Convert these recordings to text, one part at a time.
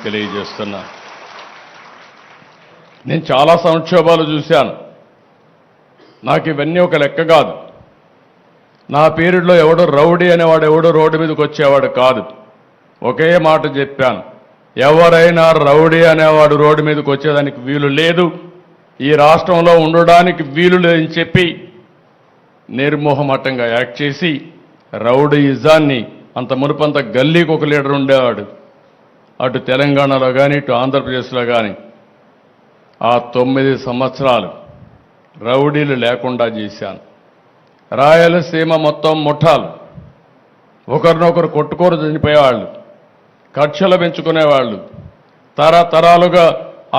తెలియజేస్తున్నా. నేను చాలా సంక్షోభాలు చూశాను. నాకు ఇవన్నీ ఒక లెక్క కాదు. నా పీరియడ్లో ఎవడో రౌడీ అనేవాడు ఎవడో రోడ్డు మీదకి వచ్చేవాడు కాదు. ఒకే మాట చెప్పాను, ఎవరైనా రౌడీ అనేవాడు రోడ్డు మీదకి వచ్చేదానికి వీలు లేదు, ఈ రాష్ట్రంలో ఉండడానికి వీలు లేదని చెప్పి నిర్మోహమాటంగా యాక్ట్ చేసి రౌడీయిజాన్ని అంత మునుపంత గల్లీకి ఒక లీడర్ ఉండేవాడు. అటు తెలంగాణలో కానీ ఇటు ఆంధ్రప్రదేశ్లో కానీ ఆ 9 సంవత్సరాలు రౌడీలు లేకుండా చేశాను. రాయలసీమ మొత్తం ముఠాలు ఒకరినొకరు కొట్టుకోరు చనిపోయేవాళ్ళు, కక్షలు పెంచుకునేవాళ్ళు, తరతరాలుగా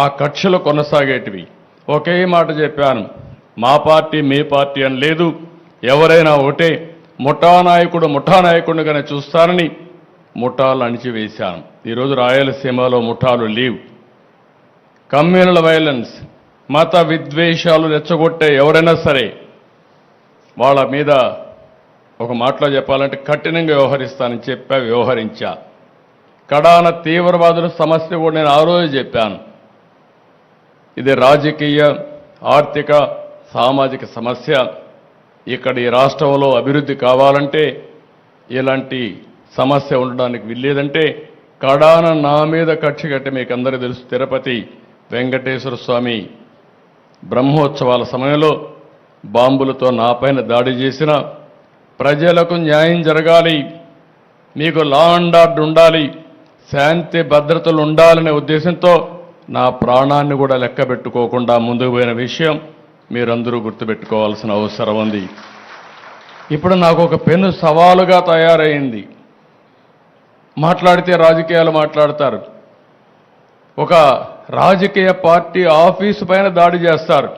ఆ కక్షలు కొనసాగేటివి. ఒకే మాట చెప్పాను, మా పార్టీ మీ పార్టీ అని లేదు, ఎవరైనా ఒకటే, ముఠానాయకుడిగానే చూస్తానని ముఠాలు అణిచివేశాను. ఈరోజు రాయలసీమలో ముఠాలు లేవు. కమ్యూనల్ వైలెన్స్, మత విద్వేషాలు రెచ్చగొట్టే ఎవరైనా సరే వాళ్ళ మీద ఒక మాటలో చెప్పాలంటే కఠినంగా వ్యవహరిస్తానని చెప్పా, వ్యవహరించా. కడాన తీవ్రవాదుల సమస్య కూడా నేను ఆ రోజు చెప్పాను. ఇది రాజకీయ, ఆర్థిక, సామాజిక సమస్య. ఇక్కడ ఈ రాష్ట్రంలో అభివృద్ధి కావాలంటే, ఇలాంటి సమస్య ఉండడానికి వీల్లేదంటే కడాన నా మీద కక్ష కట్టి మీకు అందరికీ తెలుసు, తిరుపతి వెంకటేశ్వర స్వామి బ్రహ్మోత్సవాల సమయంలో బాంబులతో నాపైన దాడి చేసిన, ప్రజలకు న్యాయం జరగాలి, మీకు లా అండ్ ఆర్డర్ ఉండాలి, శాంతి భద్రతలు ఉండాలనే ఉద్దేశంతో నా ప్రాణాన్ని కూడా లెక్క పెట్టుకోకుండా ముందుకు పోయిన విషయం మీరందరూ గుర్తుపెట్టుకోవాల్సిన అవసరం ఉంది. ఇప్పుడు నాకు ఒక పెను సవాలుగా తయారైంది. మాట్లాడితే రాజకీయాలు మాట్లాడతారు, ఒక రాజకీయ పార్టీ ఆఫీసు పైన దాడి చేస్తారు.